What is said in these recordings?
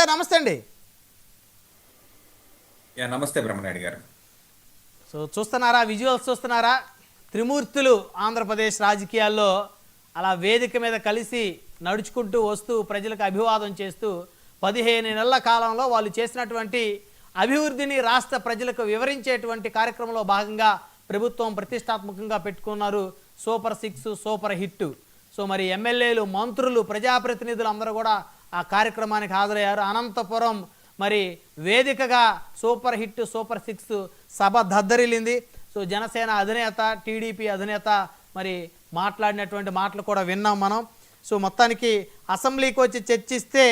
గారు నమస్తే అండి. నమస్తే బ్రహ్మనాయుడు గారు. సో చూస్తున్నారా, విజువల్స్ చూస్తున్నారా? త్రిమూర్తులు ఆంధ్రప్రదేశ్ రాజకీయాల్లో అలా వేదిక మీద కలిసి నడుచుకుంటూ వస్తూ ప్రజలకు అభివాదం చేస్తూ 15 నెలల కాలంలో వాళ్ళు చేసినటువంటి అభివృద్ధిని రాష్ట్ర ప్రజలకు వివరించేటువంటి కార్యక్రమంలో భాగంగా ప్రభుత్వం ప్రతిష్టాత్మకంగా పెట్టుకున్నారు సూపర్ 6 సూపర్ హిట్. సో మరి ఎమ్మెల్యేలు, మంత్రులు, ప్రజాప్రతినిధులు అందరూ కూడా ఆ కార్యక్రమానికి హాజరయ్యారు. అనంతపురం మరి వేదికగా సూపర్ హిట్ సూపర్ 6 సభ దద్దరిల్లింది. సో జనసేన అధినేత, టీడీపీ అధినేత మరి మాట్లాడినటువంటి మాటలు కూడా విన్నాం మనం. సో మొత్తానికి అసెంబ్లీకి వచ్చి చర్చిస్తే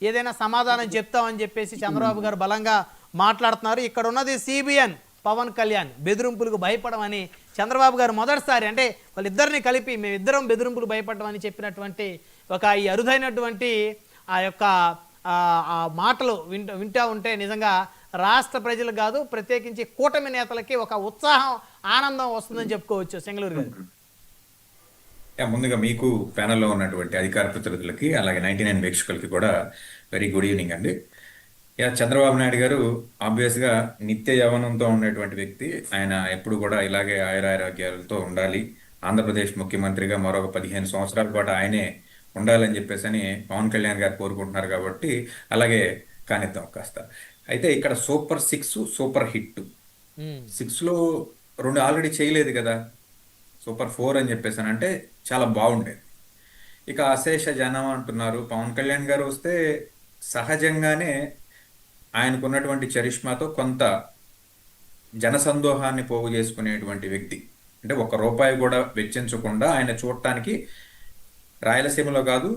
ఏదైనా సమాధానం చెప్తామని చెప్పేసి చంద్రబాబు గారు బలంగా మాట్లాడుతున్నారు. ఇక్కడ ఉన్నది CBN పవన్ కళ్యాణ్, బెదిరింపులకు భయపడమని చంద్రబాబు గారు మొదటిసారి, అంటే వాళ్ళిద్దరిని కలిపి మేమిద్దరం బెదిరింపులు భయపడమని చెప్పినటువంటి ఒక ఈ అరుదైనటువంటి ఆ యొక్క ఆ మాటలు వింటూ ఉంటే నిజంగా రాష్ట్ర ప్రజలు కాదు, ప్రత్యేకించి కూటమి నేతలకి ఒక ఉత్సాహం, ఆనందం వస్తుందని చెప్పుకోవచ్చు. సెంగళూరు గారు, ముందుగా మీకు ప్యానెల్లో ఉన్నటువంటి అధికార ప్రతినిధులకి అలాగే 99 వీక్షకులకి కూడా వెరీ గుడ్ ఈవినింగ్ అండి. చంద్రబాబు నాయుడు గారు ఆబ్వియస్గా నిత్య యవ్వనంతో ఉండేటువంటి వ్యక్తి. ఆయన ఎప్పుడు కూడా ఇలాగే ఆయురారోగ్యాలతో ఉండాలి, ఆంధ్రప్రదేశ్ ముఖ్యమంత్రిగా మరొక 15 సంవత్సరాల పాటు ఆయనే ఉండాలని చెప్పేసి పవన్ కళ్యాణ్ గారు కోరుకుంటున్నారు. కాబట్టి అలాగే కానిద్దాం కాస్త. అయితే ఇక్కడ సూపర్ 6 సూపర్ హిట్ 6లో 2 ఆల్రెడీ చేయలేదు కదా, సూపర్ 4 అని చెప్పేసి అంటే చాలా బాగుండేది. ఇక అశేష జనం అంటున్నారు. పవన్ కళ్యాణ్ గారు వస్తే సహజంగానే ఆయనకున్నటువంటి చరిష్మాతో కొంత జనసందోహాన్ని పోగు చేసుకునేటువంటి వ్యక్తి. అంటే ₹1 కూడా వెచ్చించకుండా ఆయన చూడటానికి రాయలసీమలో కాదు,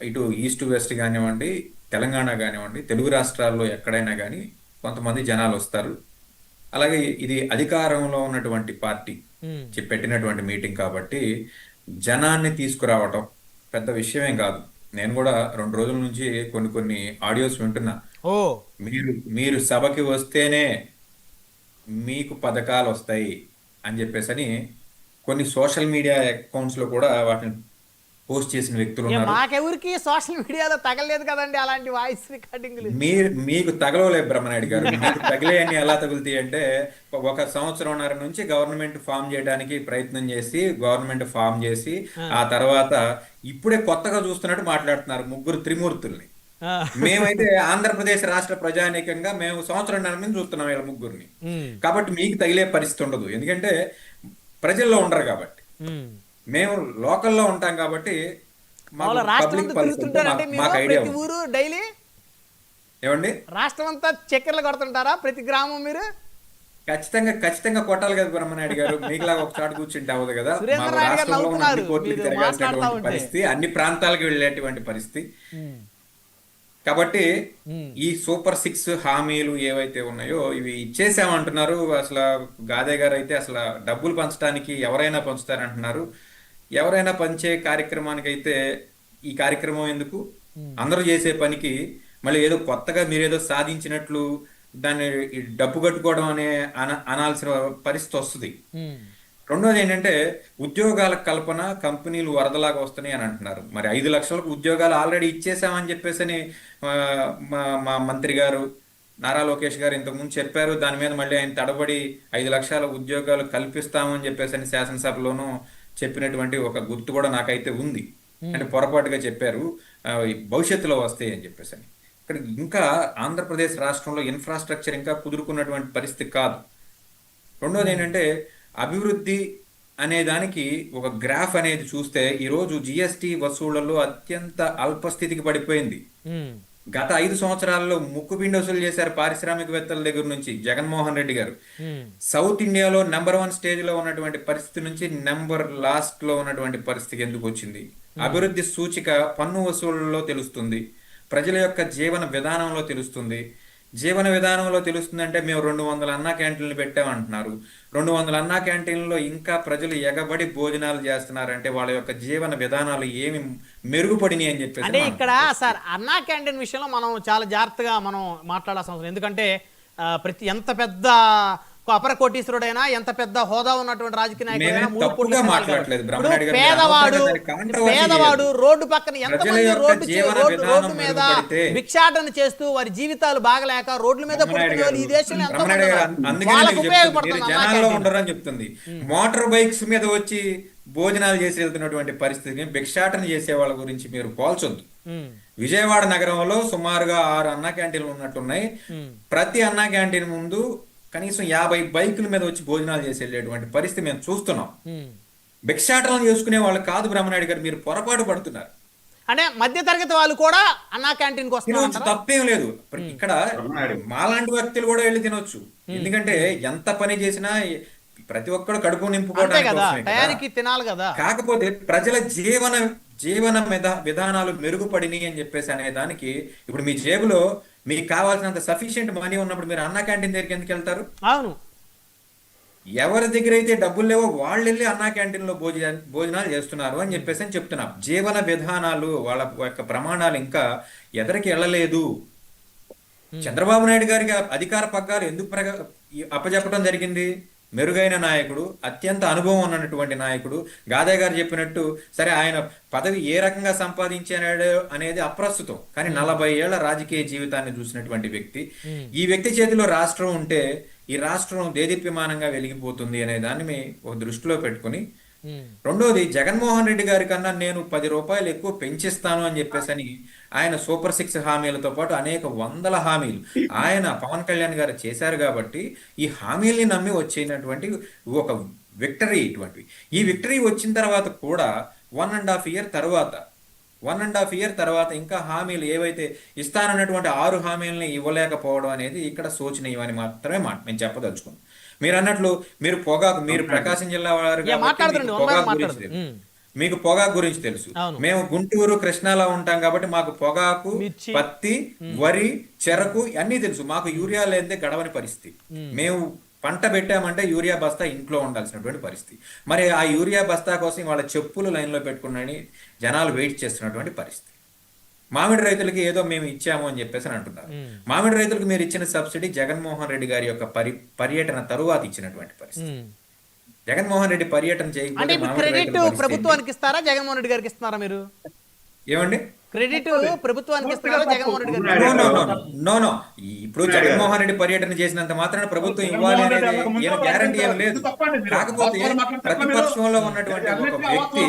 ఇటు ఈస్ట్ వెస్ట్ కానివ్వండి, తెలంగాణ కానివ్వండి, తెలుగు రాష్ట్రాల్లో ఎక్కడైనా కానీ కొంతమంది జనాలు వస్తారు. అలాగే ఇది అధికారంలో ఉన్నటువంటి పార్టీ పెట్టినటువంటి మీటింగ్ కాబట్టి జనాన్ని తీసుకురావటం పెద్ద విషయమేం కాదు. నేను కూడా 2 రోజుల నుంచి కొన్ని ఆడియోస్ వింటున్నా. మీరు సభకి వస్తేనే మీకు పథకాలు వస్తాయి అని చెప్పేసి కొన్ని సోషల్ మీడియా అకౌంట్స్ లో కూడా వాటిని పోస్ట్ చేసిన వ్యక్తులు ఉన్నారు. మాకెవరికి సోషల్ మీడియాలో తగలేదు కదండి అలాంటి వాయిస్ రికార్డింగ్లు. మీకు తగలలేదు బ్రహ్మనాయుడు గారు. మీకు తగిలేయని ఎలా తగులుతాయి అంటే, 1 సంవత్సరంన్నర నుంచి గవర్నమెంట్ ఫామ్ చేయడానికి ప్రయత్నం చేసి గవర్నమెంట్ ఫామ్ చేసి ఆ తర్వాత ఇప్పుడే కొత్తగా చూస్తున్నట్టు మాట్లాడుతున్నారు 3 త్రిమూర్తుల్ని. మేమైతే ఆంధ్రప్రదేశ్ రాష్ట్ర ప్రజానీకంగా మేము 1.5 సంవత్సరం నుంచి చూస్తున్నాం వీళ్ళ 3ని. కాబట్టి మీకు తగిలే పరిస్థితి ఉండదు, ఎందుకంటే ప్రజల్లో ఉండరు కాబట్టి. మేము లోకల్లో ఉంటాం కాబట్టి ఏమండి, రాష్ట్రం అంతా చక్కెరలు కొడుతుంటారా ప్రతి గ్రామం? మీరు ఖచ్చితంగా కొట్టాలి కదా బ్రహ్మనాయుడు గారు. మీకులాగా ఒక చాటు కూర్చుంటే అవ్వదు కదా. రాష్ట్రంలో అన్ని కోర్టులకు తిరగాల్సినటువంటి పరిస్థితి, అన్ని ప్రాంతాలకు వెళ్ళేటువంటి పరిస్థితి. కాబట్టి ఈ సూపర్ 6 హామీలు ఏవైతే ఉన్నాయో ఇవి ఇచ్చేసామంటున్నారు. అసలు గాదే గారు అయితే అసలు డబ్బులు పంచడానికి ఎవరైనా పంచుతారంటున్నారు. ఎవరైనా పంచే కార్యక్రమానికి అయితే ఈ కార్యక్రమం ఎందుకు? అందరూ చేసే పనికి మళ్ళీ ఏదో కొత్తగా మీరేదో సాధించినట్లు దాన్ని డబ్బు కట్టుకోవడం అనాల్సిన పరిస్థితి వస్తుంది. రెండోది ఏంటంటే, ఉద్యోగాల కల్పన, కంపెనీలు వరదలాగా వస్తున్నాయి అని అంటున్నారు. మరి 5 లక్షలకు ఉద్యోగాలు ఆల్రెడీ ఇచ్చేసామని చెప్పేసి మా మంత్రి గారు నారా లోకేష్ గారు ఇంతకుముందు చెప్పారు. దాని మీద మళ్ళీ ఆయన తడబడి 5 లక్షల ఉద్యోగాలు కల్పిస్తామని చెప్పేసి శాసనసభలోనూ చెప్పినటువంటి ఒక గుర్తు కూడా నాకైతే ఉంది. అంటే పొరపాటుగా చెప్పారు, భవిష్యత్తులో వస్తాయి అని చెప్పేసి. ఇక్కడ ఇంకా ఆంధ్రప్రదేశ్ రాష్ట్రంలో ఇన్ఫ్రాస్ట్రక్చర్ ఇంకా కుదురుకున్నటువంటి పరిస్థితి కాదు. రెండోది ఏంటంటే, అభివృద్ధి అనే దానికి ఒక గ్రాఫ్ అనేది చూస్తే ఈరోజు GST వసూళ్లలో అత్యంత అల్పస్థితికి పడిపోయింది. గత 5 సంవత్సరాల్లో ముక్కుపిండి వసూలు చేశారు పారిశ్రామికవేత్తల దగ్గర నుంచి జగన్మోహన్ రెడ్డి గారు. సౌత్ ఇండియాలో నెంబర్ 1 స్టేజ్ లో ఉన్నటువంటి పరిస్థితి నుంచి నెంబర్ లాస్ట్ లో ఉన్నటువంటి పరిస్థితికి ఎందుకు వచ్చింది? అభివృద్ధి సూచిక పన్ను వసూళ్లలో తెలుస్తుంది, ప్రజల యొక్క జీవన విధానంలో తెలుస్తుంది. జీవన విధానంలో తెలుస్తుందంటే మేము 200 అన్నా క్యాంటీన్లు పెట్టామంటున్నారు. 200 అన్నా క్యాంటీన్లలో ఇంకా ప్రజలు ఎగబడి భోజనాలు చేస్తున్నారంటే వాళ్ళ యొక్క జీవన విధానాలు ఏమి మెరుగుపడినాయి అని చెప్పేసి. అంటే ఇక్కడ సార్ అన్నా క్యాంటీన్ విషయంలో మనం చాలా జాగ్రత్తగా మనం మాట్లాడాల్సిన అవసరం. ఎందుకంటే ఎంత పెద్ద అపర కోటీశ్వరుడైనా, ఎంత పెద్ద హోదా ఉన్నటువంటి రాజకీయ నాయకుడైనా మేమేం తప్పుగా మాట్లాడలేదు ఇప్పుడు బ్రహ్మనాయుడు గారు. పేదవాడు దానికి controversy పేదవాడు లేదు. రోడ్డు పక్కన ప్రజల ఎంతమంది యొక్క రోడ్డు జీవన రోడ్డు విధానం మీద మెరుగుపడితే భిక్షాటన చేస్తూ వారి జీవితాలు బాగలేక రోడ్ల మీద బ్రహ్మనాయుడు పుడుతున్న వాళ్ళు ఈ దేశంలో ఎంతో బ్రహ్మనాయుడు మంది గారు ఉన్నారు. అందుకనే వాళ్ళకు మీకు చెప్తుంది, ఉపయోగపడుతుంది మీరు అన్నా జనాల్లో క్యాంటీన్. ఉండరని చెప్తుంది. మోటార్ బైక్స్ మీద వచ్చి భోజనాలు చేసి వెళ్తున్నటువంటి పరిస్థితిని భిక్షాటన చేసే వాళ్ళ గురించి మీరు పోల్చొద్దు. విజయవాడ నగరంలో సుమారుగా 6 అన్నా క్యాంటీన్లు ఉన్నట్టున్నాయి. ప్రతి అన్నా క్యాంటీన్ ముందు కనీసం 50 బైకుల మీద వచ్చి భోజనాలు చేసి వెళ్ళేటువంటి పరిస్థితి మేము చూస్తున్నాం. భిక్షాటనలు చేసుకునే వాళ్ళు కాదు బ్రహ్మనాయుడు గారు, మీరు పొరపాటు పడుతున్నారు. అంటే మధ్య తరగతి వాళ్ళు కూడా అన్నా క్యాంటీన్ తినవచ్చు, తప్పేం లేదు. ఇక్కడ మాలాంటి వ్యక్తులు కూడా వెళ్ళి తినొచ్చు. ఎందుకంటే ఎంత పని చేసినా ప్రతి ఒక్కడు కడుపు నింపుకోవడానికి తినాలి కదా. కాకపోతే ప్రజల జీవన విధానాలు మెరుగుపడినాయి అని చెప్పేసి అనే దానికి ఇప్పుడు మీ జేబులో మీకు కావాల్సినంత సఫిషియెంట్ మనీ ఉన్నప్పుడు మీరు అన్నా క్యాంటీన్ దగ్గరికి ఎందుకు వెళ్తారు? అవును, ఎవరి దగ్గర అయితే డబ్బులు లేవో వాళ్ళు వెళ్ళి అన్నా క్యాంటీన్ లో భోజనాలు చేస్తున్నారు అని చెప్పేసి అని చెప్తున్నాం. జీవన విధానాలు వాళ్ళ యొక్క ప్రమాణాలు ఇంకా ఎదరికి వెళ్ళలేదు. చంద్రబాబు నాయుడు గారికి అధికార పగ్గాలు ఎందుకు అప్పచెప్పడం జరిగింది? మెరుగైన నాయకుడు, అత్యంత అనుభవం ఉన్నటువంటి నాయకుడు. గాదే గారు చెప్పినట్టు సరే ఆయన పదవి ఏ రకంగా సంపాదించాడు అనేది అప్రస్తుతం, కానీ 40 ఏళ్ల రాజకీయ జీవితాన్ని చూసినటువంటి వ్యక్తి. ఈ వ్యక్తి చేతిలో రాష్ట్రం ఉంటే ఈ రాష్ట్రం దేదీప్యమానంగా వెలిగిపోతుంది అనే దాన్ని ఒక దృష్టిలో పెట్టుకుని, రెండోది జగన్మోహన్ రెడ్డి గారి కన్నా నేను 10 రూపాయలు ఎక్కువ పెంచిస్తాను అని చెప్పేసి అని ఆయన సూపర్ 6 హామీలతో పాటు అనేక వందల హామీలు ఆయన పవన్ కళ్యాణ్ గారు చేశారు. కాబట్టి ఈ హామీల్ని నమ్మి వచ్చినటువంటి ఒక విక్టరీ ఇటువంటివి. ఈ విక్టరీ వచ్చిన తర్వాత కూడా 1.5 ఇయర్ తర్వాత ఇంకా హామీలు ఏవైతే ఇస్తానన్నటువంటి 6 హామీలని ఇవ్వలేకపోవడం అనేది ఇక్కడ శోచనీయం అని మాత్రమే మేము చెప్పదలుచుకున్నాం. మీరు అన్నట్లు మీరు పొగాకు, మీరు ప్రకాశం జిల్లా వారు మీకు పొగాకు గురించి తెలుసు. మేము గుంటూరు కృష్ణాలో ఉంటాం కాబట్టి మాకు పొగాకు, పత్తి, వరి, చెరకు అన్ని తెలుసు. మాకు యూరియా లేదే గడవని పరిస్థితి. మేము పంట పెట్టామంటే యూరియా బస్తా ఇంట్లో ఉండాల్సినటువంటి పరిస్థితి. మరి ఆ యూరియా బస్తా కోసం వాళ్ళ చెప్పులు లైన్లో పెట్టుకున్నాని జనాలు వెయిట్ చేస్తున్నటువంటి పరిస్థితి. మామిడి రైతులకి ఏదో మేము ఇచ్చాము అని చెప్పేసి అని అంటున్నారు. మామిడి రైతులకు మీరు ఇచ్చిన సబ్సిడీ జగన్మోహన్ రెడ్డి గారి యొక్క పర్యటన తరువాత ఇచ్చినటువంటి పరిస్థితి. జగన్మోహన్ రెడ్డి పర్యటన చేయకపోతే క్రెడిట్ ప్రభుత్వానికి ఇస్తారా, జగన్మోహన్ రెడ్డి గారికి ఇస్తున్నారా? మీరు ఏమండి క్రెడిట్ ప్రభుత్వానికి ఇస్తారా, జగన్మోహన్ రెడ్డి గారికి? నో. ఇప్పుడు జగన్మోహన్ రెడ్డి పర్యటన చేసినంత మాత్రాన ప్రభుత్వం ఇవ్వాలి అనేది ఏం గ్యారంటీ ఏం లేదు. కాకపోతే ప్రతిపక్షంలో ఉన్నటువంటి ఒక వ్యక్తి